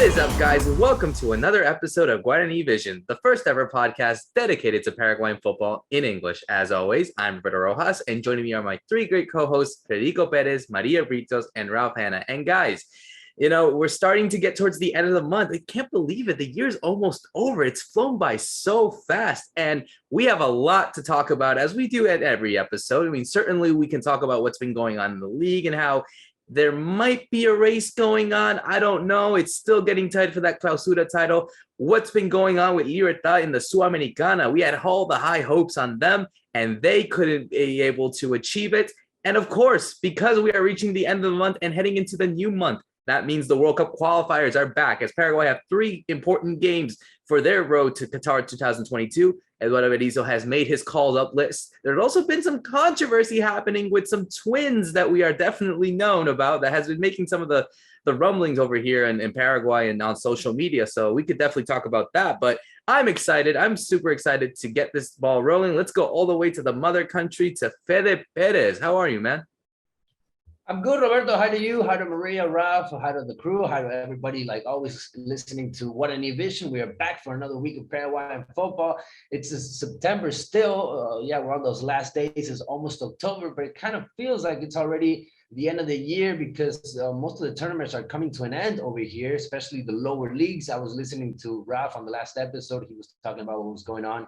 What is up, guys, and welcome to another episode of Guarani Vision, the first ever podcast dedicated to Paraguayan football in English. As always, I'm Roberto Rojas, and joining me are my three great co-hosts, Fede Perez, Maria Britos, and Ralph Hanna. And guys, we're starting to get towards the end of the month. I can't believe it. The year's almost over. It's flown by so fast, and we have a lot to talk about, as we do at every episode. I mean, certainly we can talk about what's been going on in the league and how there might be a race going on. I don't know. It's still getting tight for that Clausura title. What's been going on with Libertad in the Sudamericana? We had all the high hopes on them, and they couldn't be able to achieve it. And of course, because we are reaching the end of the month and heading into the new month, that means the World Cup qualifiers are back, as Paraguay have three important games for their road to Qatar 2022. Eduardo Berizzo has made his calls up list. There's also been some controversy happening with some twins that we are definitely known about that has been making some of the rumblings over here in Paraguay and on social media. So we could definitely talk about that. But I'm excited. I'm super excited to get this ball rolling. Let's go all the way to the mother country, to Fede Perez. How are you, man? I'm good, Roberto. Hi to you. Hi to Maria, Ralph. Hi to the crew. Hi to everybody, like always, listening to Guarani Vision. We are back for another week of Paraguayan football. It's September still. We're on those last days. It's almost October, but it kind of feels like it's already the end of the year because most of the tournaments are coming to an end over here, especially the lower leagues. I was listening to Ralph on the last episode. He was talking about what was going on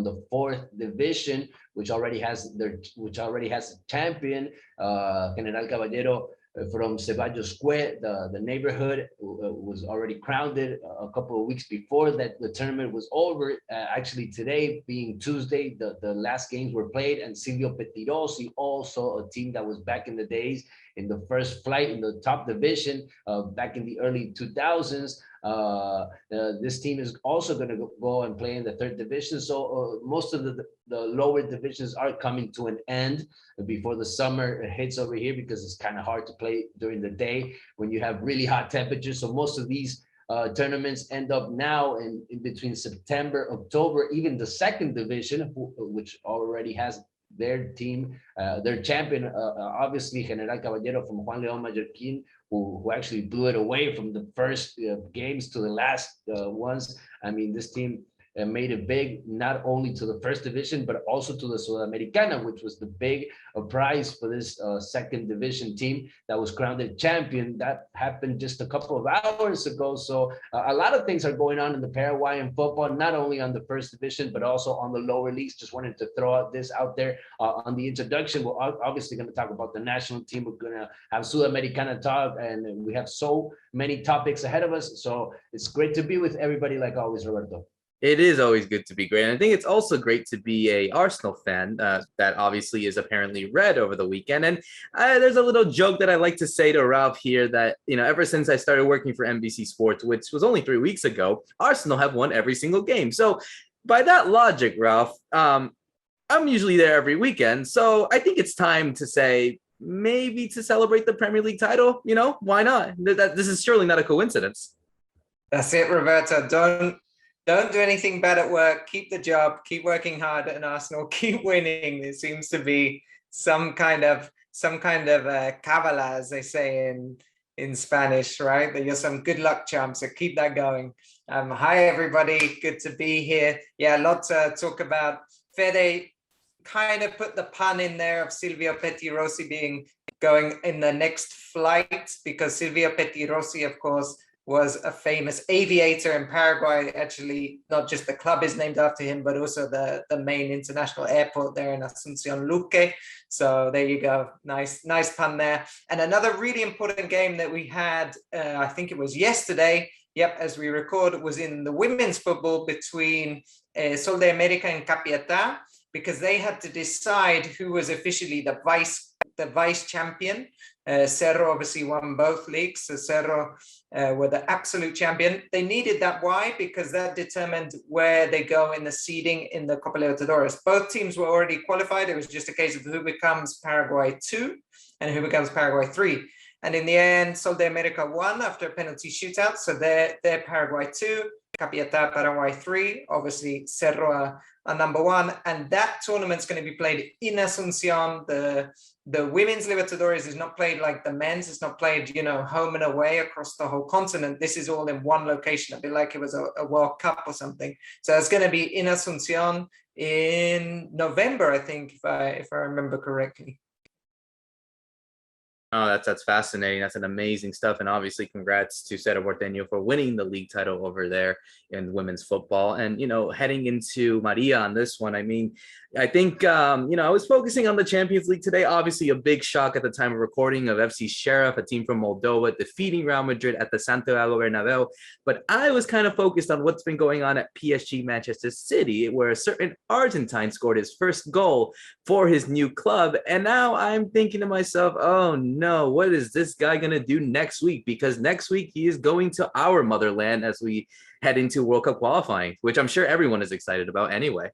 the fourth division, which already has a champion, General Caballero from Ceballos Cue, the neighborhood, was already crowned a couple of weeks before that the tournament was over. Actually, today being Tuesday, the last games were played, and Silvio Petirosi, also a team that was back in the days in the first flight in the top division back in the early 2000s. This team is also going to go and play in the third division. So most of the lower divisions are coming to an end before the summer hits over here, because it's kind of hard to play during the day when you have really hot temperatures. So most of these tournaments end up now in between September, October. Even the second division, which already has their team, their champion, obviously General Caballero from Juan León Mallorquín, who actually blew it away from the first games to the last ones. I mean, this team made it big, not only to the first division, but also to the Sudamericana, which was the big prize for this second division team that was crowned champion. That happened just a couple of hours ago. So a lot of things are going on in the Paraguayan football, not only on the first division, but also on the lower leagues. Just wanted to throw this out there on the introduction. We're obviously going to talk about the national team. We're going to have Sudamericana talk, and we have so many topics ahead of us. So it's great to be with everybody, like always, Roberto. It is always good to be great. And I think it's also great to be a Arsenal fan that obviously is apparently red over the weekend. And there's a little joke that I like to say to Ralph here that, ever since I started working for NBC Sports, which was only 3 weeks ago, Arsenal have won every single game. So by that logic, Ralph, I'm usually there every weekend. So I think it's time to say maybe to celebrate the Premier League title. Why not? This is surely not a coincidence. That's it, Roberto. Don't do anything bad at work. Keep the job. Keep working hard, and Arsenal keep winning. There seems to be some kind of Kabbalah, as they say in Spanish, right? That you're some good luck charm. So keep that going. Hi everybody, good to be here. Yeah, a lot to talk about. Fede kind of put the pun in there of Silvio Petirosi going in the next flight, because Silvio Petirosi, of course, was a famous aviator in Paraguay. Actually, not just the club is named after him, but also the main international airport there in Asunción Luque. So there you go. Nice pun there. And another really important game that we had, I think it was yesterday, as we record, was in the women's football between Sol de America and Capiatá, because they had to decide who was officially the vice champion. Cerro obviously won both leagues, so Cerro were the absolute champion. They needed that. Why? Because that determined where they go in the seeding in the Copa Libertadores. Both teams were already qualified. It was just a case of who becomes Paraguay 2 and who becomes Paraguay 3. And in the end, Sol de America won after a penalty shootout. So they're Paraguay 2. Capiatá, Paraguay 3. Obviously, Cerro are number 1. And that tournament's going to be played in Asunción. The women's Libertadores is not played like the men's. It's not played, home and away across the whole continent. This is all in one location, a bit like it was a World Cup or something. So it's going to be in Asunción in November, I think, if I remember correctly. Oh, that's fascinating. That's an amazing stuff. And obviously, congrats to Cerro Porteño for winning the league title over there in women's football. And, heading into Maria on this one, I think, I was focusing on the Champions League today. Obviously, a big shock at the time of recording of FC Sheriff, a team from Moldova, defeating Real Madrid at the Santiago Bernabeu. But I was kind of focused on what's been going on at PSG Manchester City, where a certain Argentine scored his first goal for his new club. And now I'm thinking to myself, oh no, what is this guy going to do next week? Because next week he is going to our motherland as we head into World Cup qualifying, which I'm sure everyone is excited about anyway.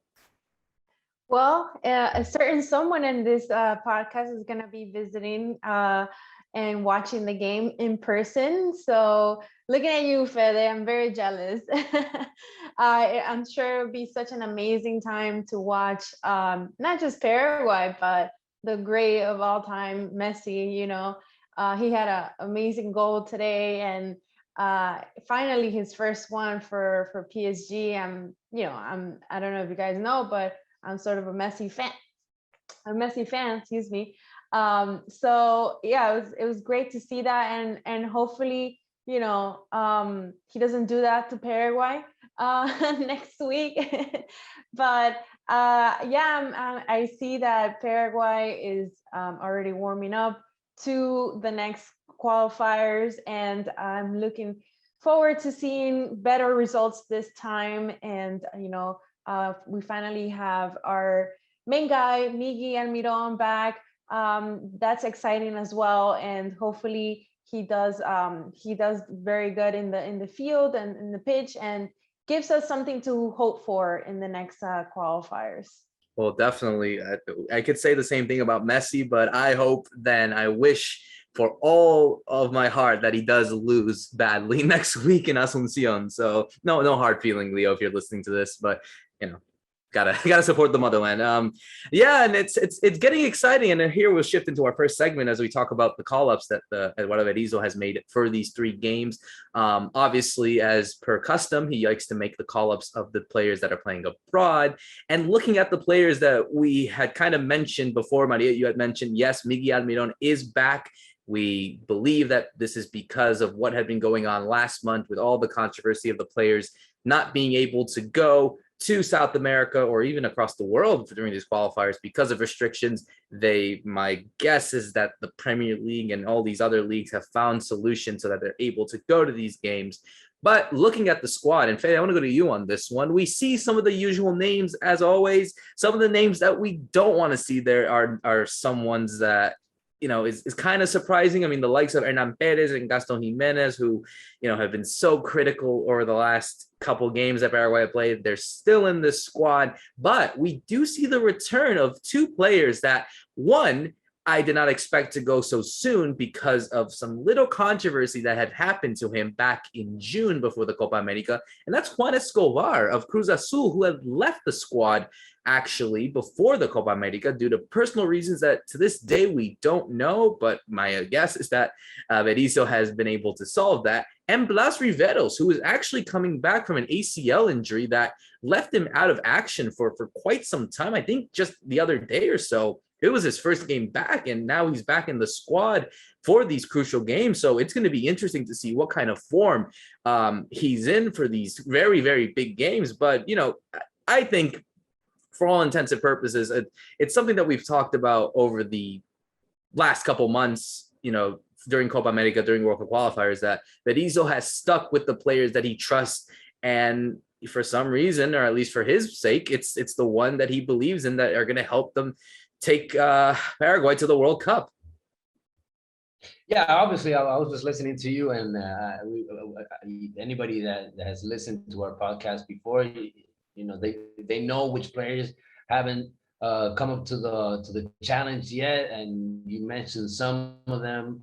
Well, a certain someone in this podcast is going to be visiting and watching the game in person. So looking at you, Fede, I'm very jealous. I'm sure it'll be such an amazing time to watch not just Paraguay, but the great of all time, Messi. He had an amazing goal today, and finally his first one for PSG. I don't know if you guys know, but I'm sort of a Messi fan, excuse me. So yeah, it was great to see that, and hopefully, he doesn't do that to Paraguay next week. But I see that Paraguay is already warming up to the next qualifiers, and I'm looking forward to seeing better results this time. And we finally have our main guy, Miggy Almiron, back. That's exciting as well, and hopefully he does very good in the field and in the pitch, and gives us something to hope for in the next qualifiers. Well, definitely. I could say the same thing about Messi, but I wish for all of my heart that he does lose badly next week in Asunción. So no hard feeling, Leo, if you're listening to this, but gotta support the motherland. And it's getting exciting. And here we'll shift into our first segment as we talk about the call-ups that Eduardo Berizzo has made for these 3 games. Obviously, as per custom, he likes to make the call-ups of the players that are playing abroad. And looking at the players that we had kind of mentioned before, Maria, you had mentioned, yes, Miggy Almiron is back. We believe that this is because of what had been going on last month with all the controversy of the players not being able to go to South America or even across the world during these qualifiers because of restrictions. My guess is that the Premier League and all these other leagues have found solutions so that they're able to go to these games. But looking at the squad, and Fede, I want to go to you on this one. We see some of the usual names as always. Some of the names that we don't want to see there are some ones that is kind of surprising. I mean, the likes of Hernan Perez and Gaston Jimenez, who, have been so critical over the last couple games that Paraguay played, they're still in this squad. But we do see the return of 2 players that, one, I did not expect to go so soon because of some little controversy that had happened to him back in June before the Copa America. And that's Juan Escobar of Cruz Azul, who had left the squad actually before the Copa America due to personal reasons that to this day we don't know, but my guess is that Berizzo has been able to solve that. And Blas Riveros, who is actually coming back from an ACL injury that left him out of action for quite some time. I think just the other day or so, it was his first game back, and now he's back in the squad for these crucial games. So it's going to be interesting to see what kind of form he's in for these very, very big games. But, I think for all intents and purposes, it's something that we've talked about over the last couple months, during Copa America, during World Cup qualifiers, that Berizzo has stuck with the players that he trusts. And for some reason, or at least for his sake, it's the one that he believes in that are going to help them take Paraguay to the World Cup. Yeah, obviously, I was just listening to you, and anybody that has listened to our podcast before, they know which players haven't come up to the challenge yet, and you mentioned some of them.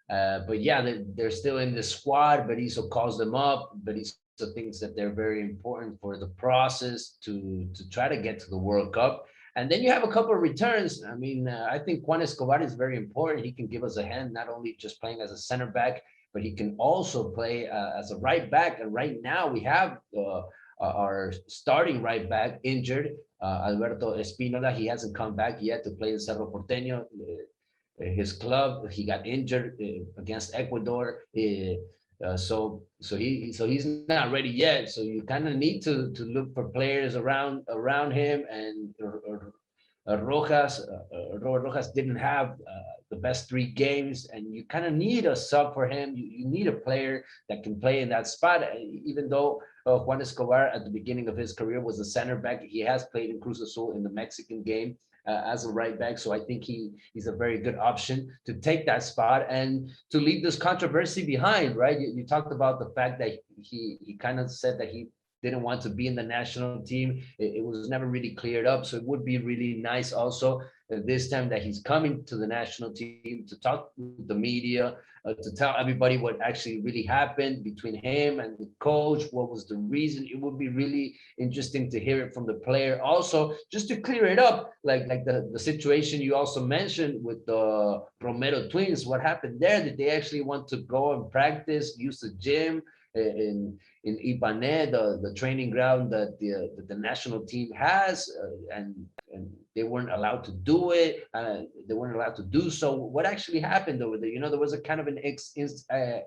But yeah, they're still in the squad. Berizzo calls them up. Berizzo also thinks that they're very important for the process to try to get to the World Cup. And then you have a couple of returns. I mean, I think Juan Escobar is very important. He can give us a hand, not only just playing as a center back, but he can also play as a right back. And right now we have our starting right back injured, Alberto Espinola. He hasn't come back yet to play in Cerro Porteño. His club, he got injured against Ecuador. So he's not ready yet. So you kind of need to look for players around him. And Rojas, Robert Rojas didn't have the best 3 games, and you kind of need a sub for him. You need a player that can play in that spot. Even though Juan Escobar at the beginning of his career was a center back, he has played in Cruz Azul in the Mexican game as a right back. So I think he's a very good option to take that spot and to leave this controversy behind, right? You talked about the fact that he kind of said that he didn't want to be in the national team. It was never really cleared up. So it would be really nice also this time that he's coming to the national team to talk with the media, to tell everybody what actually really happened between him and the coach. What was the reason? It would be really interesting to hear it from the player. Also, just to clear it up, like the situation you also mentioned with the Romero twins, what happened there? Did they actually want to go and practice, use the gym in Ibané, the training ground that the national team has, and they weren't allowed to do it. They weren't allowed to do so. What actually happened over there? There was a kind of an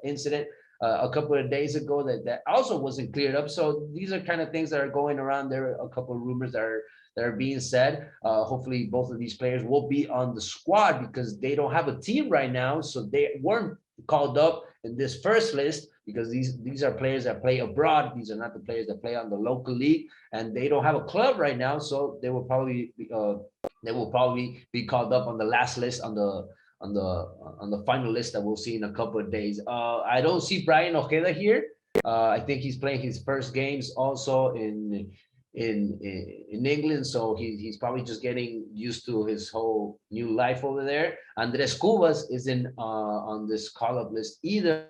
incident a couple of days ago that also wasn't cleared up. So these are kind of things that are going around. There are a couple of rumors that are being said. Hopefully both of these players will be on the squad because they don't have a team right now. So they weren't called up in this first list because these are players that play abroad. These are not the players that play on the local league, and they don't have a club right now. So they will probably be called up on the last list, on the final list that we'll see in a couple of days. I don't see Brian Ojeda here. I think he's playing his first games also in England, so he's probably just getting used to his whole new life over there. Andres Cubas isn't on this call-up list either.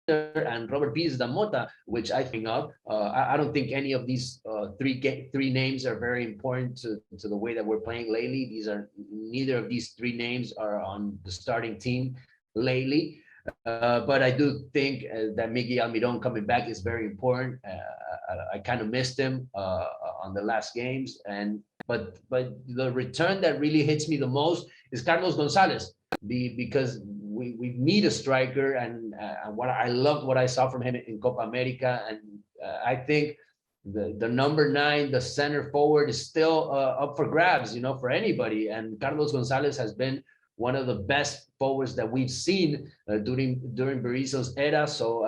And Robert Pires da Mota, which I think of. I don't think any of these three names are very important to the way that we're playing lately. Neither of these 3 names are on the starting team lately. But I do think that Miguel Almiron coming back is very important. I kind of missed him on the last games, but the return that really hits me the most is Carlos Gonzalez, because we need a striker, and what I loved what I saw from him in Copa America, and I think the number 9, the center forward, is still up for grabs, for anybody. And Carlos Gonzalez has been one of the best forwards that we've seen during Berizzo's era. So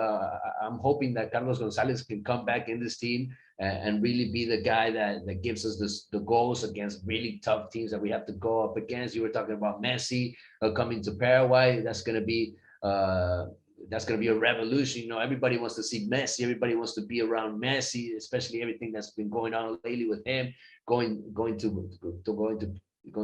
I'm hoping that Carlos Gonzalez can come back in this team and really be the guy that gives us the goals against really tough teams that we have to go up against. You were talking about Messi coming to Paraguay. That's going to be a revolution. Everybody wants to see Messi. Everybody wants to be around Messi, especially everything that's been going on lately with him going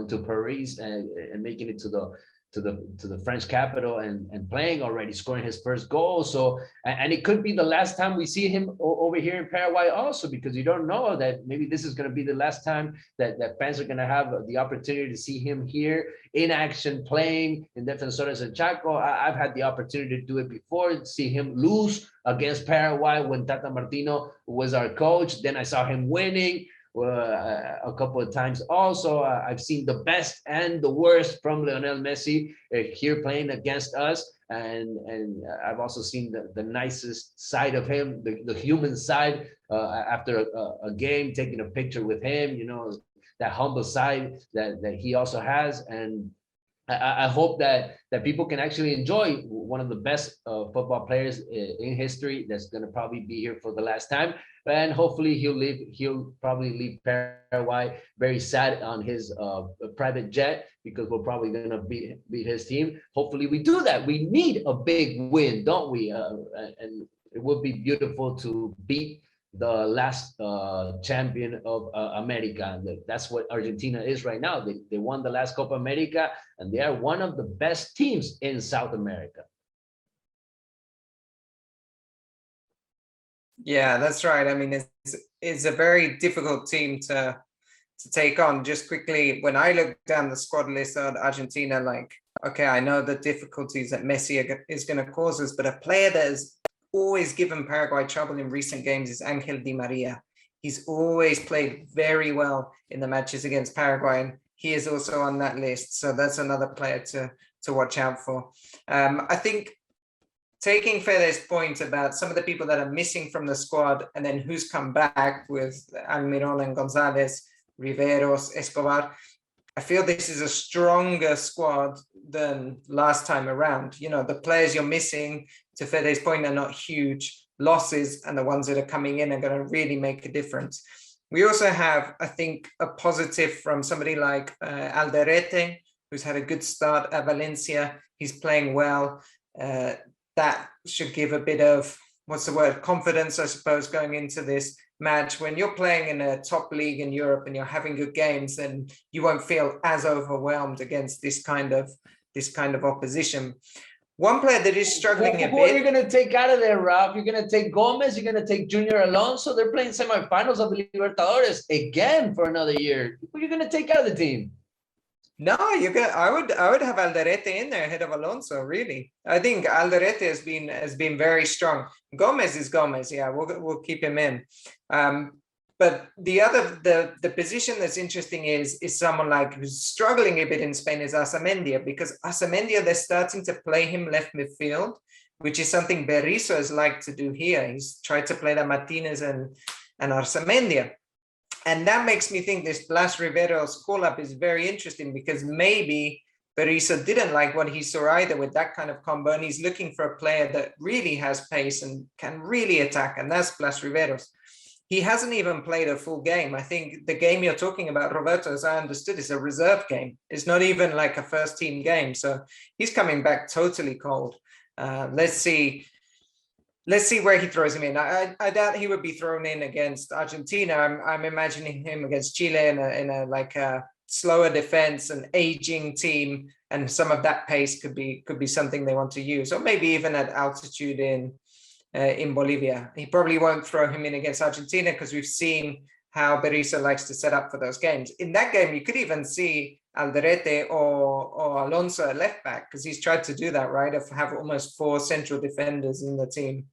to Paris and making it to the French capital and playing already, scoring his first goal. So, and it could be the last time we see him over here in Paraguay also, because you don't know that maybe this is going to be the last time that fans are going to have the opportunity to see him here in action, playing in Defensores del Chaco. I've had the opportunity to do it before, see him lose against Paraguay when Tata Martino was our coach. Then I saw him winning a couple of times. Also, I've seen the best and the worst from Lionel Messi here playing against us, and I've also seen the nicest side of him, the human side after a game, taking a picture with him, that humble side that he also has. And I hope that people can actually enjoy one of the best football players in history that's going to probably be here for the last time. And hopefully he'll probably leave Paraguay very sad on his private jet, because we're probably going to beat his team. Hopefully we do that. We need a big win, don't we? And it would be beautiful to beat the last champion of America. That's what Argentina is right now. They won the last Copa America, and they are one of the best teams in South America. Yeah, that's right. I mean, it's a very difficult team to take on. Just quickly, when I look down the squad list of Argentina, like, okay, I know the difficulties that Messi is going to cause us, but a player that has always given Paraguay trouble in recent games is Angel Di Maria. He's always played very well in the matches against Paraguay, and he is also on that list. So that's another player to watch out for. I think taking Fede's point about some of the people that are missing from the squad and then who's come back with Almiron and Gonzalez, Riveros, Escobar, I feel this is a stronger squad than last time around. You know, the players you're missing, to Fede's point, are not huge losses, and the ones that are coming in are going to really make a difference. We also have, I think, a positive from somebody like Alderete, who's had a good start at Valencia. He's playing well. That should give a bit of, confidence, I suppose, going into this match. When you're playing in a top league in Europe and you're having good games, then you won't feel as overwhelmed against this kind of opposition. One player that is struggling a bit. Who are you going to take out of there, Ralph? You're going to take Gomez. You're going to take Junior Alonso. They're playing semifinals of the Libertadores again for another year. Who are you going to take out of the team? No, I would have Alderete in there ahead of Alonso. Really, I think Alderete has been very strong. Gomez is Gomez. Yeah, we'll keep him in. But the position that's interesting is someone like who's struggling a bit in Spain is Asamendia, because Asamendia, they're starting to play him left midfield, which is something Berizzo has liked to do here. He's tried to play that Martinez and Asamendia. And that makes me think this Blas Riveros call-up is very interesting, because maybe Berizzo didn't like what he saw either with that kind of combo, and he's looking for a player that really has pace and can really attack, and that's Blas Riveros. He hasn't even played a full game. I think the game you're talking about, Roberto, as I understood, is a reserve game. It's not even like a first-team game, so he's coming back totally cold. Let's see where he throws him in. I doubt he would be thrown in against Argentina. I'm imagining him against Chile in a slower defense, an aging team, and some of that pace could be something they want to use, or maybe even at altitude in Bolivia. He probably won't throw him in against Argentina, because we've seen how Berizzo likes to set up for those games. In that game, you could even see Alderete or Alonso at left back, because he's tried to do that, right? Of have almost 4 central defenders in the team.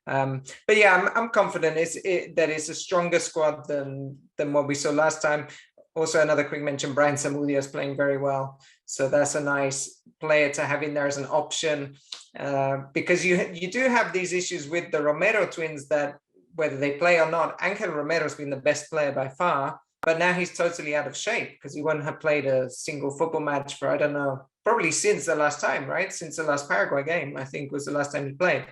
But yeah, I'm confident that it's a stronger squad than what we saw last time. Also, another quick mention, Brian Samudio is playing very well. So that's a nice player to have in there as an option, because you do have these issues with the Romero twins, that whether they play or not, Angel Romero's been the best player by far, but now he's totally out of shape, because he wouldn't have played a single football match for, I don't know, probably since the last time, right? Since the last Paraguay game, I think was the last time he played.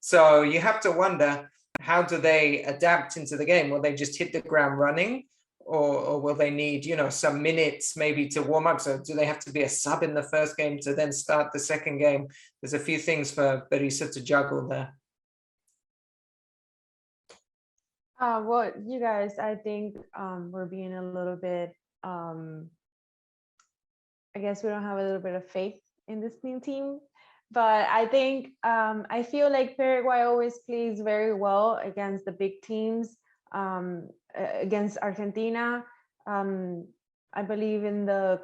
So you have to wonder, how do they adapt into the game? Will they just hit the ground running? Or will they need, some minutes maybe to warm up? So do they have to be a sub in the first game to then start the second game? There's a few things for Berizzo to juggle there. Well, you guys, I think we're being a little bit, I guess we don't have a little bit of faith in this new team. But I think, I feel like Paraguay always plays very well against the big teams. Against Argentina, I believe in the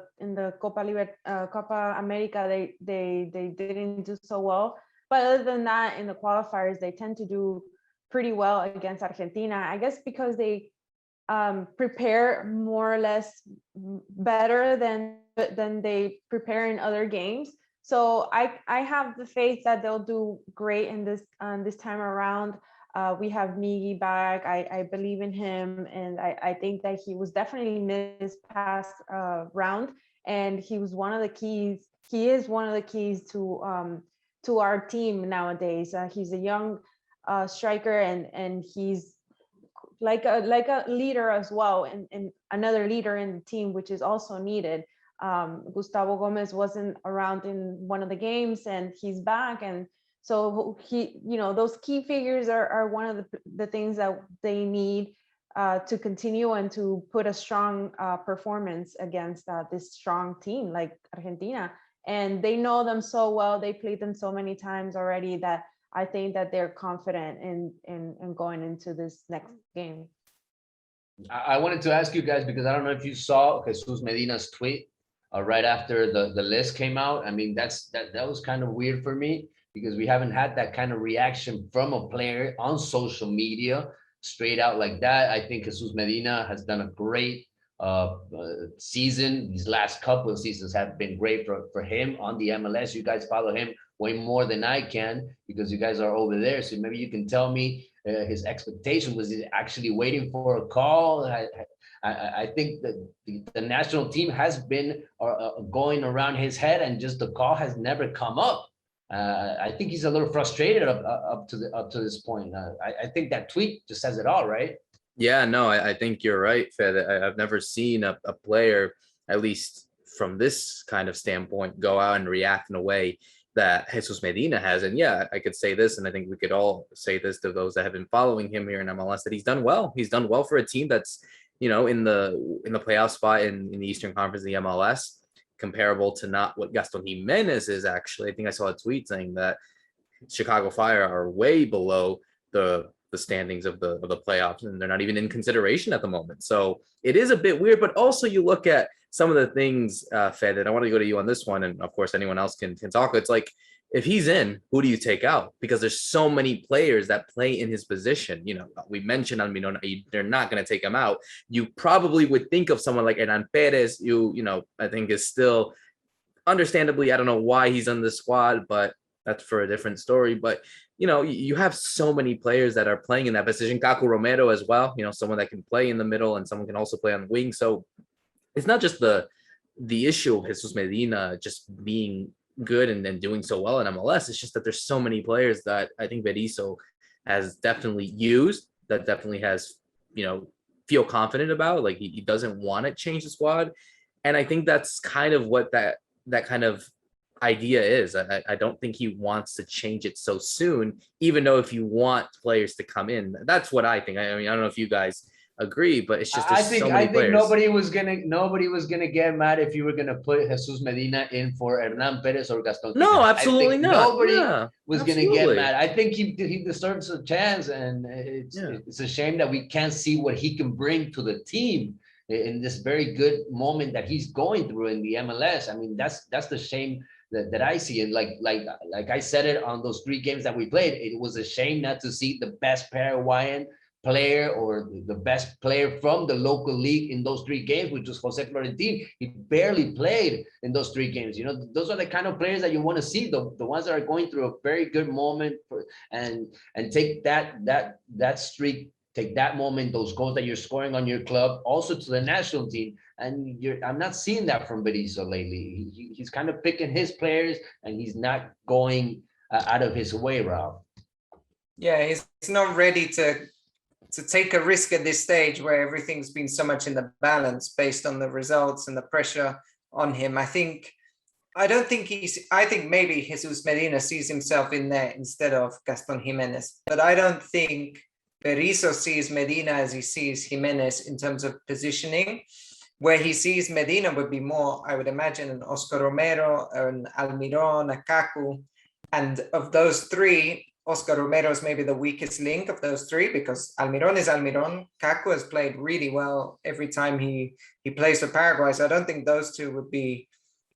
Copa America they didn't do so well, but other than that, in the qualifiers they tend to do pretty well against Argentina. I guess because they prepare more or less better than they prepare in other games. So I have the faith that they'll do great in this time around. We have Miggy back. I believe in him, and I think that he was definitely missed past round, and he was one of the keys. He is one of the keys to our team nowadays. He's a young striker, and he's like a leader as well, and another leader in the team, which is also needed. Gustavo Gomez wasn't around in one of the games, and he's back, and So he, those key figures are one of the things that they need to continue and to put a strong performance against this strong team like Argentina. And they know them so well. They played them so many times already that I think that they're confident in going into this next game. I wanted to ask you guys, because I don't know if you saw Jesus Medina's tweet right after the list came out. I mean, that was kind of weird for me, because we haven't had that kind of reaction from a player on social media straight out like that. I think Jesus Medina has done a great season. These last couple of seasons have been great for him on the MLS. You guys follow him way more than I can, because you guys are over there. So maybe you can tell me his expectation. Was he actually waiting for a call? I think that the national team has been going around his head, and just the call has never come up. I think he's a little frustrated up to this point. I think that tweet just says it all, right? Yeah, no, I think you're right, Fed. I've never seen a player, at least from this kind of standpoint, go out and react in a way that Jesus Medina has. And yeah, I could say this, and I think we could all say this to those that have been following him here in MLS, that he's done well. He's done well for a team that's, in the playoff spot in the Eastern Conference of the MLS, comparable to not what Gaston Jimenez is actually. I think I saw a tweet saying that Chicago Fire are way below the standings of the playoffs, and they're not even in consideration at the moment. So it is a bit weird, but also you look at some of the things, Fed, and I want to go to you on this one, and of course anyone else can talk. It's like, if he's in, who do you take out? Because there's so many players that play in his position. We mentioned Almirón, they're not going to take him out. You probably would think of someone like Hernan Perez, I think is still, understandably, I don't know why he's on the squad, but that's for a different story. But you have so many players that are playing in that position. Kaku Romero as well, someone that can play in the middle, and someone can also play on the wing. So it's not just the issue of Jesus Medina just being good and doing so well in MLS. It's just that there's so many players that I think Berizzo has definitely used, that definitely has, feel confident about. Like he doesn't want to change the squad. And I think that's kind of what that kind of idea is. I don't think he wants to change it so soon, even though if you want players to come in, that's what I think. I mean, I don't know if you guys agree, but it's just I think nobody was gonna get mad if you were gonna put Jesus Medina in for Hernan Perez or Gaston. No, absolutely not. Nobody was gonna get mad. I think he deserves a chance, and it's a shame that we can't see what he can bring to the team in this very good moment that he's going through in the MLS. I mean, that's the shame that I see. And like I said it on those 3 games that we played, it was a shame not to see the best Paraguayan player or the best player from the local league in those 3 games, which was Jose Florentin. He barely played in those 3 games. Those are the kind of players that you want to see, the ones that are going through a very good moment and take that streak, take that moment, those goals that you're scoring on your club, also to the national team. And I'm not seeing that from Berizzo lately. He's kind of picking his players, and he's not going out of his way, Ralph. Yeah, he's not ready to take a risk at this stage where everything's been so much in the balance based on the results and the pressure on him. I think maybe Jesus Medina sees himself in there instead of Gaston Jimenez, but I don't think Berizzo sees Medina as he sees Jimenez in terms of positioning. Where he sees Medina would be more, I would imagine, an Oscar Romero, an Almirón, a Kaku. And of those 3, Oscar Romero is maybe the weakest link of those 3, because Almirón is Almirón. Kaku has played really well every time he plays for Paraguay. So I don't think those 2 would be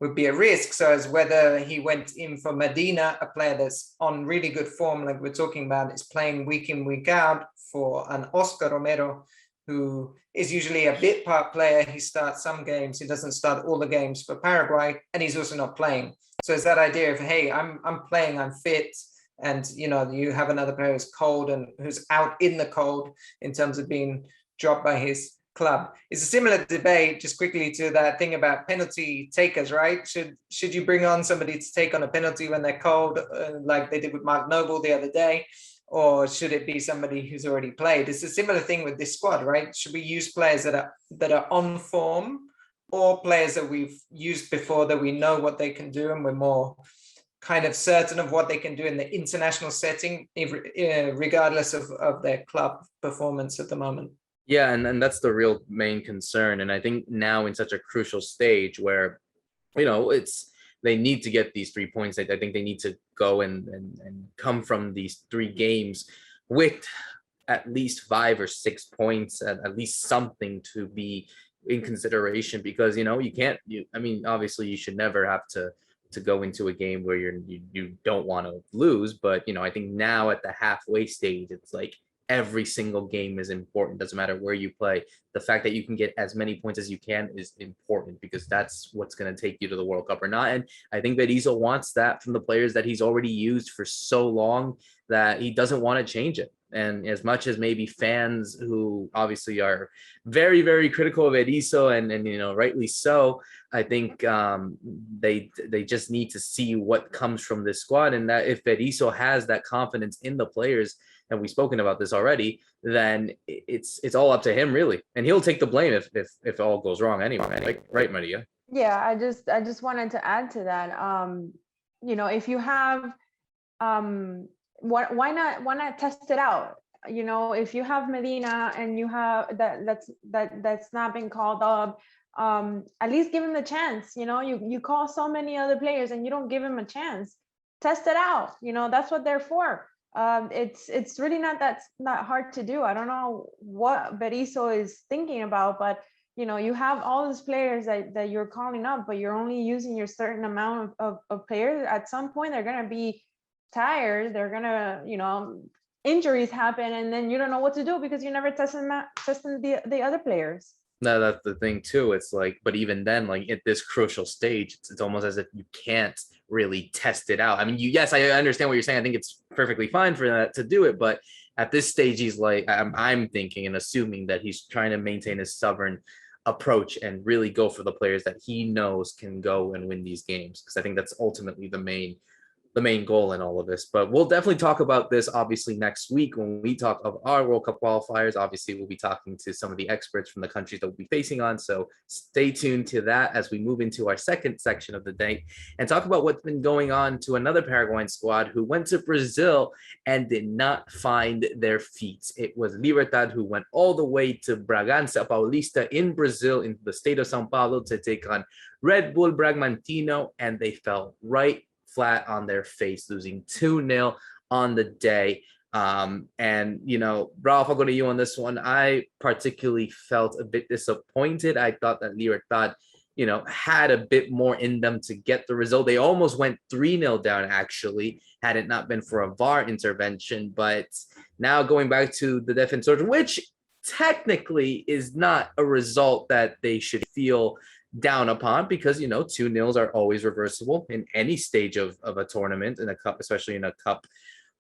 a risk. So as whether he went in for Medina, a player that's on really good form, like we're talking about, is playing week in, week out, for an Oscar Romero, who is usually a bit part player. He starts some games, he doesn't start all the games for Paraguay, and he's also not playing. So it's that idea of, hey, I'm playing, I'm fit, and you have another player who's cold and who's out in the cold in terms of being dropped by his club. It's a similar debate, just quickly, to that thing about penalty takers, right? Should you bring on somebody to take on a penalty when they're cold, like they did with Mark Noble the other day? Or should it be somebody who's already played? It's a similar thing with this squad, right? Should we use players that are on form, or players that we've used before that we know what they can do and we're more kind of certain of what they can do in the international setting, regardless of their club performance at the moment. Yeah, and that's the real main concern. And I think now in such a crucial stage where, they need to get these 3 points. I think they need to go and come from these 3 games with at least 5 or 6 points, at least something to be in consideration, because you can't. Obviously you should never have to go into a game where you don't want to lose, but I think now at the halfway stage, it's like every single game is important. Doesn't matter where you play. The fact that you can get as many points as you can is important, because that's what's going to take you to the World Cup or not. And I think that Berizzo wants that from the players that he's already used for so long, that he doesn't want to change it. And as much as maybe fans who obviously are very, very critical of Berizzo, and rightly so, I think they just need to see what comes from this squad, and that if Berizzo has that confidence in the players, and we've spoken about this already, then it's all up to him, really, and he'll take the blame if it all goes wrong anyway. Right, Maria? Yeah, I just wanted to add to that. If you have why not test it out? If you have Medina and you have that's not been called up, at least give him the chance. You call so many other players and you don't give him a chance. Test it out. That's what they're for. It's really not hard to do. I don't know what Berizzo is thinking about, but you have all these players that you're calling up, but you're only using your certain amount of players. At some point they're gonna be tired, they're gonna injuries happen, and then you don't know what to do because you never testing the other players. No, that's the thing too. It's like, but even then, like at this crucial stage, it's almost as if you can't really test it out. Yes, I understand what you're saying. I think it's perfectly fine for that to do it, but at this stage, he's like, I'm thinking and assuming that he's trying to maintain his stubborn approach and really go for the players that he knows can go and win these games, because I think that's ultimately the main goal in all of this. But we'll definitely talk about this obviously next week when we talk of our World Cup qualifiers. Obviously, we'll be talking to some of the experts from the countries that we'll be facing on. So stay tuned to that as we move into our second section of the day and talk about what's been going on to another Paraguayan squad who went to Brazil and did not find their feet. It was Libertad who went all the way to Bragança Paulista in Brazil, in the state of Sao Paulo, to take on Red Bull Bragantino, and they fell right flat on their face, losing 2-0 on the day. Ralph, I'll go to you on this one. I particularly felt a bit disappointed. I thought that Libertad, had a bit more in them to get the result. They almost went 3-0 down, actually, had it not been for a VAR intervention. But now going back to the Defensores, which technically is not a result that they should feel down upon, because 2-0s are always reversible in any stage of a tournament, in a cup, especially in a cup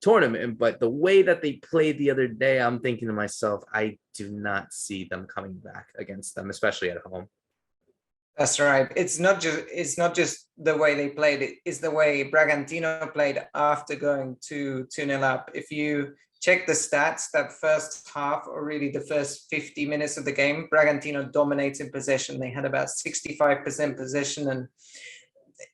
tournament. But the way that they played the other day, I'm thinking to myself, I do not see them coming back against them, especially at home. That's right. It's not just the way they played, it's the way Bragantino played after going 2-0 up. If you check the stats, that first half, or really the first 50 minutes of the game, Bragantino dominated possession. They had about 65% possession. And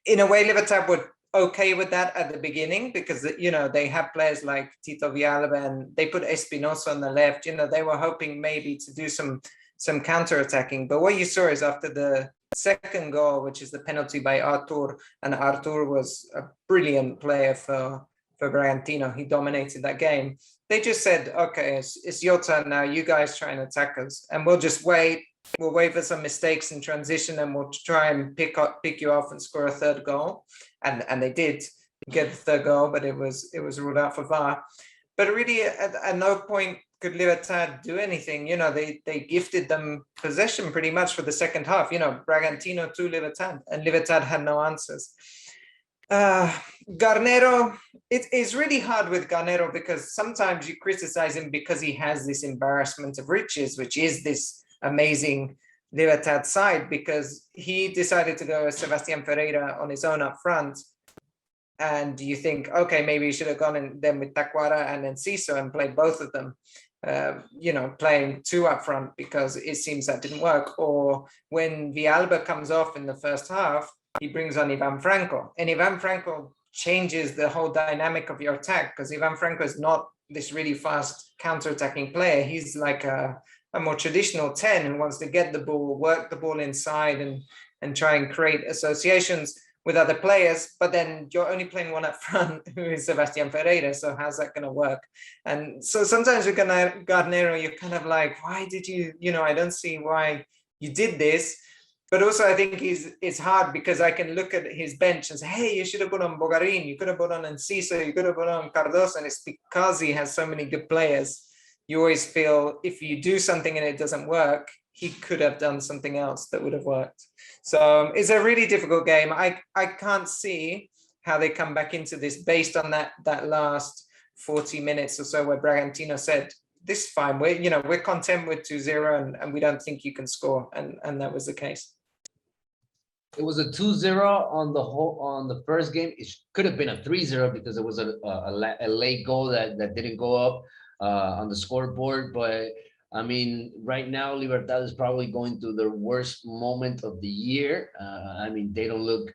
in a way, Libertad were okay with that at the beginning, because, they have players like Tito Villalba, and they put Espinosa on the left. They were hoping maybe to do some counter-attacking. But what you saw is after the second goal, which is the penalty by Artur, and Artur was a brilliant player for Bragantino. He dominated that game. They just said, okay, it's your turn now. You guys try and attack us, and we'll just wait. We'll wait for some mistakes in transition, and we'll try and pick you off and score a third goal. And they did get the third goal, but it was ruled out for VAR. But really, at no point could Libertad do anything. They gifted them possession pretty much for the second half. Bragantino to Libertad, and Libertad had no answers. Garnero, it's really hard with Garnero, because sometimes you criticize him because he has this embarrassment of riches, which is this amazing Libertad side, because he decided to go with Sebastian Ferreira on his own up front. And you think, okay, maybe he should have gone in then with Taquara and then Ciso and played both of them, playing 2 up front, because it seems that didn't work. Or when Villalba comes off in the first half, he brings on Ivan Franco, and Ivan Franco changes the whole dynamic of your attack, because Ivan Franco is not this really fast counter-attacking player. He's like a more traditional 10 who wants to get the ball, work the ball inside and try and create associations with other players, but then you're only playing one up front, who is Sebastian Ferreira. So how's that going to work? And so sometimes with Garnero, you're kind of like, why did you, I don't see why you did this. But also I think it's hard because I can look at his bench and say, hey, you should have put on Bogarin, you could have put on Enciso, you could have put on Cardoso, and it's because he has so many good players. You always feel if you do something and it doesn't work, he could have done something else that would have worked. So it's a really difficult game. I can't see how they come back into this based on that last 40 minutes or so where Bragantino said, this is fine. We're content with 2-0 and we don't think you can score. And that was the case. It was a 2-0 on the first game. It could have been a 3-0 because it was a late goal that didn't go up on the scoreboard. But I mean, right now, Libertad is probably going through their worst moment of the year. I mean, they don't look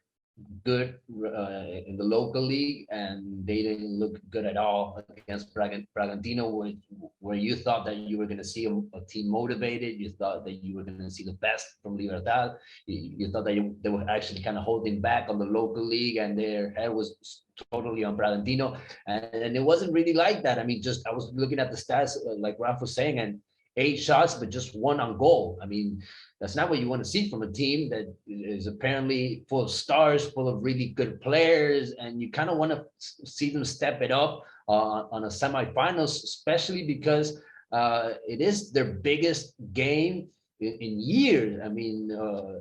good in the local league, and they didn't look good at all against Bragantino, where you thought that you were going to see a team motivated. You thought that you were going to see the best from Libertad. You thought that they were actually kind of holding back on the local league, and their head was totally on Bragantino. And it wasn't really like that. I mean, I was looking at the stats, like Raf was saying, and 8 shots, but just 1 on goal. I mean, that's not what you want to see from a team that is apparently full of stars, full of really good players, and you kind of want to see them step it up on a semifinals, especially because it is their biggest game in years. I mean,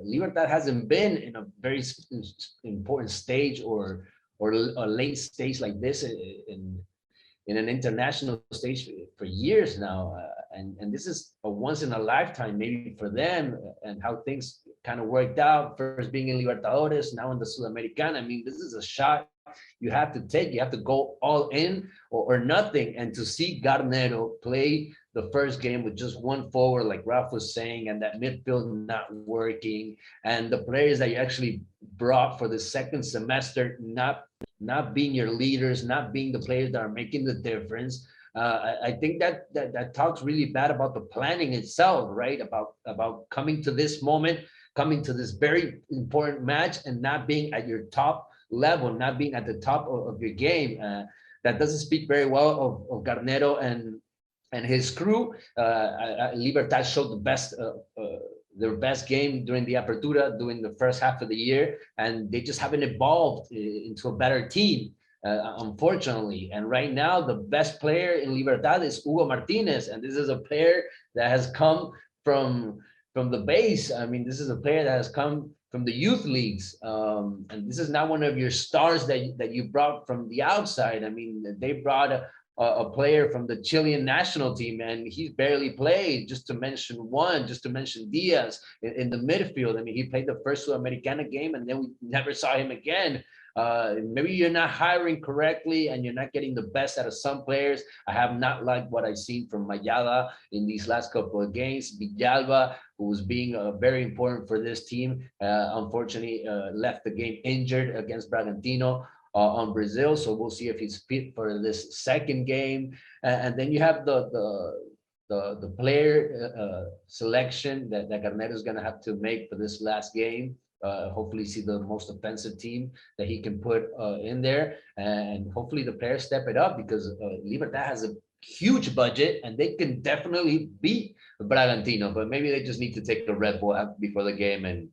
Libertad hasn't been in a very important stage or a late stage like this in an international stage for years now. And this is a once in a lifetime, maybe for them, and how things kind of worked out, first being in Libertadores, now in the Sudamericana. I mean, this is a shot you have to take. You have to go all in or nothing. And to see Garnero play the first game with just 1 forward, like Ralph was saying, and that midfield not working, and the players that you actually brought for the second semester not being your leaders, not being the players that are making the difference. I think that talks really bad about the planning itself, right? About coming to this moment, coming to this very important match, and not being at your top level, not being at the top of your game. That doesn't speak very well of Garnero and his crew. Libertad showed their best game during the Apertura, during the first half of the year, and they just haven't evolved into a better team, unfortunately. And right now, the best player in Libertad is Hugo Martinez, and this is a player that has come from the base. I mean, this is a player that has come from the youth leagues, and this is not one of your stars that you brought from the outside. I mean, they brought a player from the Chilean national team, and he's barely played, just to mention Diaz in the midfield. I mean, he played the first Sudamericana game, and then we never saw him again. Maybe you're not hiring correctly, and you're not getting the best out of some players. I have not liked what I've seen from Mayada in these last couple of games. Villalba, who was being very important for this team, unfortunately left the game injured against Bragantino on Brazil, so we'll see if he's fit for this second game. And then you have the player selection that Garnero is going to have to make for this last game. Hopefully see the most offensive team that he can put in there, and hopefully the players step it up, because Libertad has a huge budget and they can definitely beat Bragantino, but maybe they just need to take the Red Bull out before the game and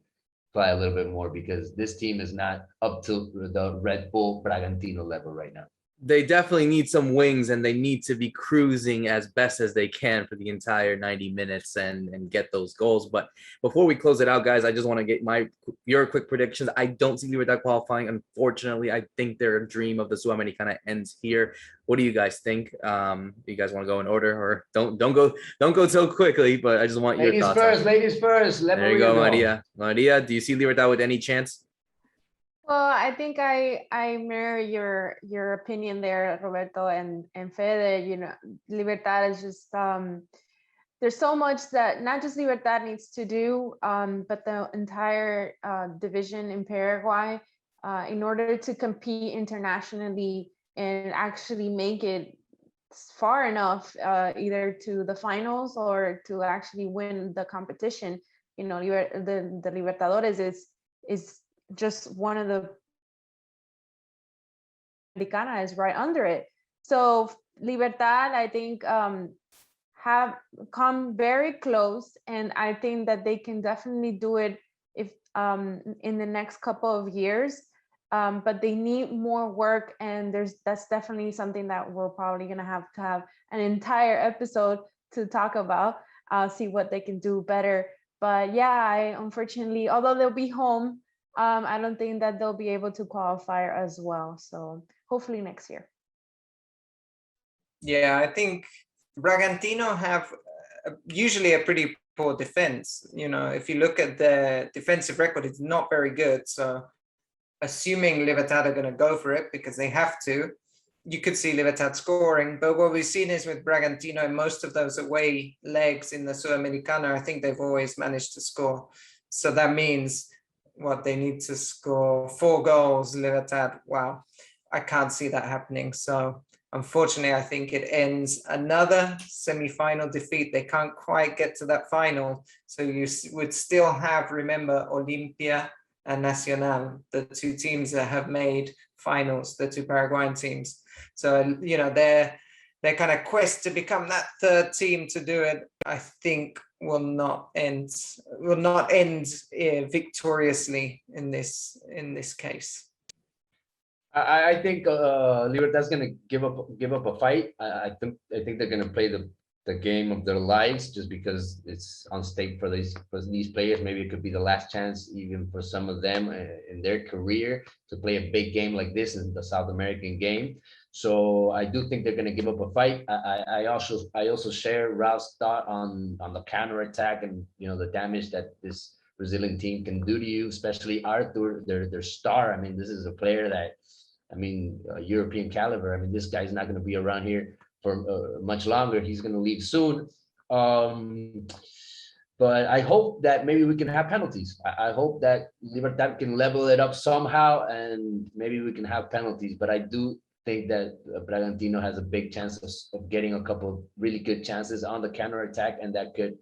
try a little bit more, because this team is not up to the Red Bull Bragantino level right now. They definitely need some wings, and they need to be cruising as best as they can for the entire 90 minutes and get those goals. But before we close it out, guys, I just want to get your quick predictions. I don't see Libertad qualifying, unfortunately. I think their dream of the Sudamericana ends here. What do you guys think? You guys want to go in order, or don't go so quickly? But I just want your thoughts. Ladies first. There you go, Maria. Maria, do you see Libertad with any chance? Well, I think I mirror your opinion there, Roberto and Fede. You know, Libertad is just there's so much that not just Libertad needs to do, but the entire division in Paraguay. in order to compete internationally and actually make it far enough, either to the finals or to actually win the competition. You know, the Libertadores is just one of the Sudamericana is right under it. So Libertad, I think, have come very close, and I think that they can definitely do it if in the next couple of years. But they need more work, and that's definitely something that we're probably gonna have to have an entire episode to talk about. See what they can do better. But yeah, I unfortunately, although they'll be home, I don't think that they'll be able to qualify as well. So hopefully next year. Yeah, I think Bragantino have usually a pretty poor defense. You know, if you look at their defensive record, it's not very good. So assuming Libertad are going to go for it because they have to, you could see Libertad scoring. But what we've seen is with Bragantino in most of those away legs in the Sudamericana, I think they've always managed to score. So that means what they need to score 4 goals, Libertad. Wow, I can't see that happening. So unfortunately, I think it ends another semi-final defeat. They can't quite get to that final. So you would still have, remember, Olimpia and Nacional, the 2 teams that have made finals, the 2 Paraguayan teams. So, you know, their kind of quest to become that 3rd team to do it, I think will not end victoriously in this case. I think Libertad's gonna give up a fight. I think they're gonna play the game of their lives, just because it's on stake for these players. Maybe it could be the last chance even for some of them in their career to play a big game like this in the South American game. So I do think they're gonna give up a fight. I also share Ralph's thought on the counter attack and, you know, the damage that this Brazilian team can do to you, especially Arthur, their star. I mean, this is a player that, I mean, European caliber. I mean, this guy's not going to be around here for much longer. He's going to leave soon. But I hope that maybe we can have penalties. I hope that Libertad can level it up somehow, and maybe we can have penalties. But I do think that Bragantino has a big chance of getting a couple of really good chances on the counter attack, and that could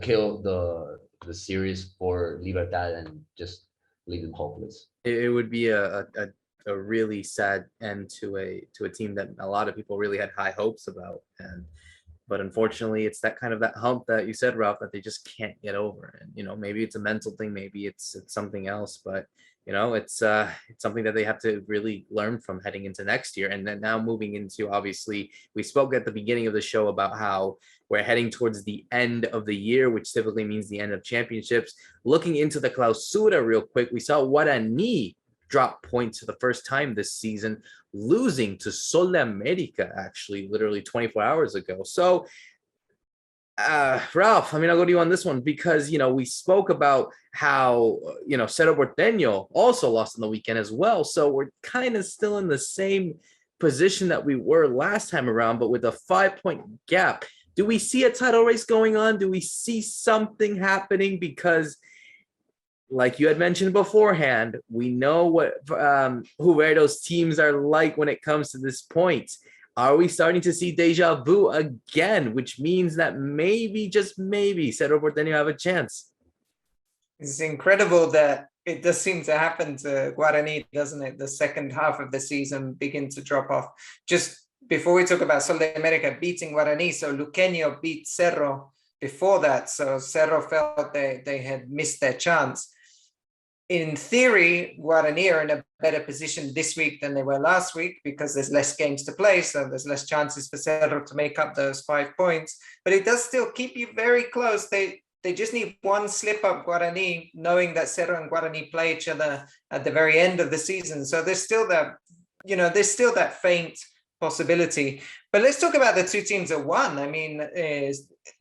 kill the series for Libertad and just leave them hopeless. It would be a really sad end to a team that a lot of people really had high hopes about, but unfortunately it's that hump that you said, Ralph, that they just can't get over. And, you know, maybe it's a mental thing, maybe it's something else, but, you know, it's something that they have to really learn from heading into next year. And then now moving into, obviously, we spoke at the beginning of the show about how we're heading towards the end of the year, which typically means the end of championships. Looking into the Clausura real quick, we saw Guarani drop points for the first time this season, losing to Sudamericana, actually, literally 24 hours ago. So, Ralph, I mean, I'll go to you on this one because, you know, we spoke about how, you know, Cerro Porteño also lost on the weekend as well. So we're kind of still in the same position that we were last time around, but with a 5-point gap. Do we see a title race going on? Do we see something happening? Because, like you had mentioned beforehand, we know what Roberto's teams are like when it comes to this point. Are we starting to see deja vu again, which means that maybe, just maybe, Cerro Porteño have a chance? It's incredible that it does seem to happen to Guarani, doesn't it? The second half of the season begin to drop off. Just before we talk about Sudamericana beating Guarani, so Luqueño beat Cerro before that. So Cerro felt they had missed their chance. In theory, Guarani are in a better position this week than they were last week because there's less games to play, so there's less chances for Cerro to make up those 5 points. But it does still keep you very close. They just need one slip up, Guarani, knowing that Cerro and Guarani play each other at the very end of the season. So there's still that, you know, there's still that faint possibility. But let's talk about the 2 teams that won. I mean,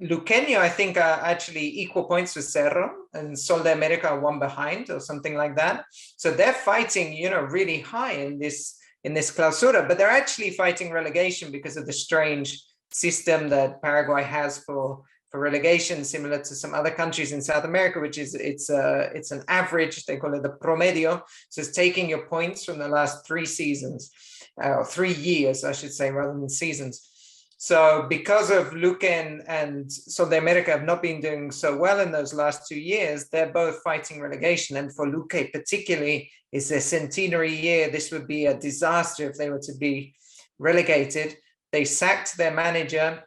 Luqueño, I think, are actually equal points with Cerro, and Sudamericana are 1 behind or something like that. So they're fighting, you know, really high in this Clausura, but they're actually fighting relegation because of the strange system that Paraguay has for for relegation, similar to some other countries in South America, which is it's an average. They call it the promedio. So it's taking your points from the last 3 seasons, or 3 years, I should say, rather than seasons. So because of Luque and Sudamericana have not been doing so well in those last 2 years, they're both fighting relegation. And for Luque particularly, it's their centenary year. This would be a disaster if they were to be relegated. They sacked their manager.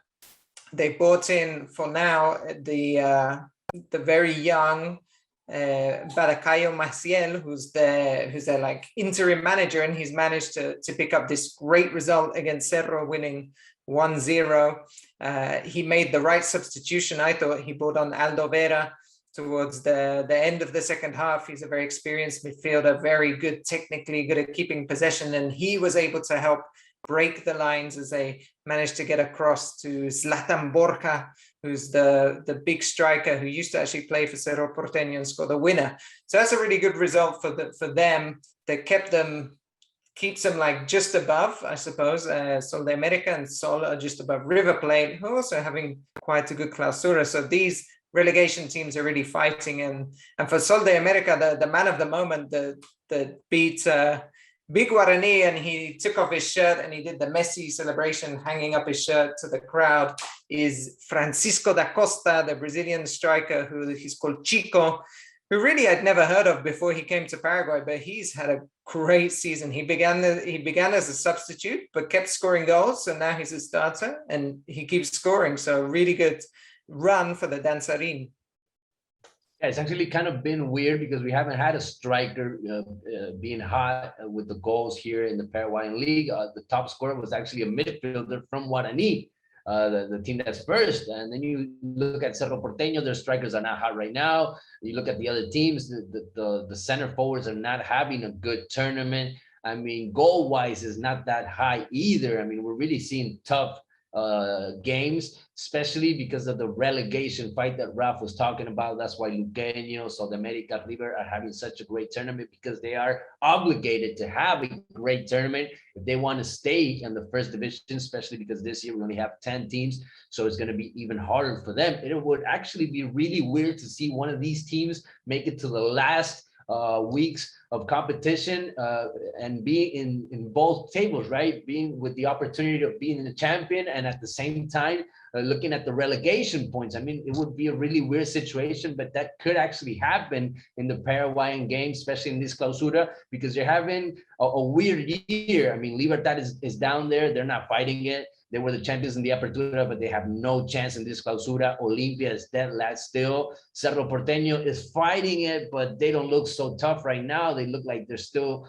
They brought in, for now, the very young Baracayo Maciel, who's their like interim manager, and he's managed to pick up this great result against Cerro, winning 1-0. He made the right substitution. I thought he brought on Aldo Vera towards the end of the second half. He's a very experienced midfielder, very good technically, good at keeping possession, and he was able to help break the lines as they managed to get across to Zlatan Borja, who's the big striker who used to actually play for Cerro Porteño and score the winner. So that's a really good result for them that keeps them like just above, I suppose. Sudamericana and Sol are just above River Plate, who are also having quite a good clausura. So these relegation teams are really fighting. And for Sudamericana, the man of the moment that beat Big Guarani, and he took off his shirt and he did the Messi celebration, hanging up his shirt to the crowd, is Francisco da Costa, the Brazilian striker who he's called Chico, who really I'd never heard of before he came to Paraguay, but he's had a great season. He began as a substitute, but kept scoring goals. So now he's a starter and he keeps scoring. So really good run for the Danzarin. Yeah, it's actually kind of been weird because we haven't had a striker being hot with the goals here in the Paraguayan League. The top scorer was actually a midfielder from Guarani, the team that's first. And then you look at Cerro Porteño, their strikers are not hot right now. You look at the other teams, the center forwards are not having a good tournament. I mean, goal-wise is not that high either. I mean, we're really seeing tough games, especially because of the relegation fight that Ralph was talking about. That's why Luqueño, Sudamericana, River are having such a great tournament, because they are obligated to have a great tournament if they want to stay in the first division, especially because this year we only have 10 teams. So it's going to be even harder for them. It would actually be really weird to see one of these teams make it to the last weeks of competition and being in both tables, right? Being with the opportunity of being the champion and at the same time looking at the relegation points. I mean, it would be a really weird situation, but that could actually happen in the Paraguayan game, especially in this clausura, because they're having a weird year. I mean, Libertad is down there. They're not fighting it. They were the champions in the Apertura, but they have no chance in this clausura. Olimpia is dead last still. Cerro Porteño is fighting it, but they don't look so tough right now. They look like they're still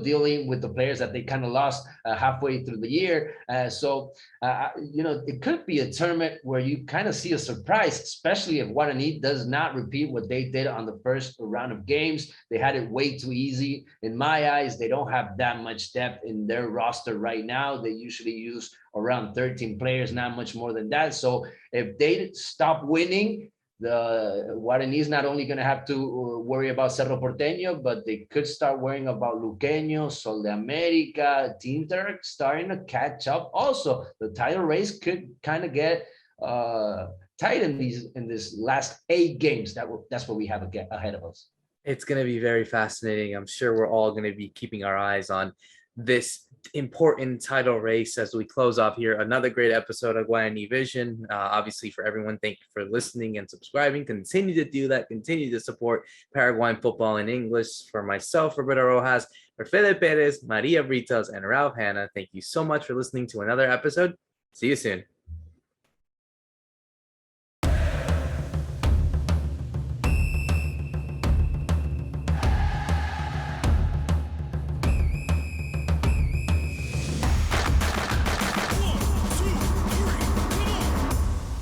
dealing with the players that they kind of lost halfway through the year. You know, it could be a tournament where you kind of see a surprise, especially if Guarani does not repeat what they did on the first round of games. They had it way too easy. In my eyes, they don't have that much depth in their roster right now. They usually use around 13 players, not much more than that. So if they stop winning, the Guarani is not only going to have to worry about Cerro Porteño, but they could start worrying about Luqueño, Sudamericana, teams that are starting to catch up. Also, the title race could kind of get tight in this last 8 games. That's what we have ahead of us. It's going to be very fascinating. I'm sure we're all going to be keeping our eyes on this important title race as we close off here. Another great episode of Guarani Vision. Obviously, for everyone, thank you for listening and subscribing. Continue to do that. Continue to support Paraguayan football in English. For myself, Roberto Rojas, for Fede Perez, Maria Britos, and Ralph Hanna, thank you so much for listening to another episode. See you soon.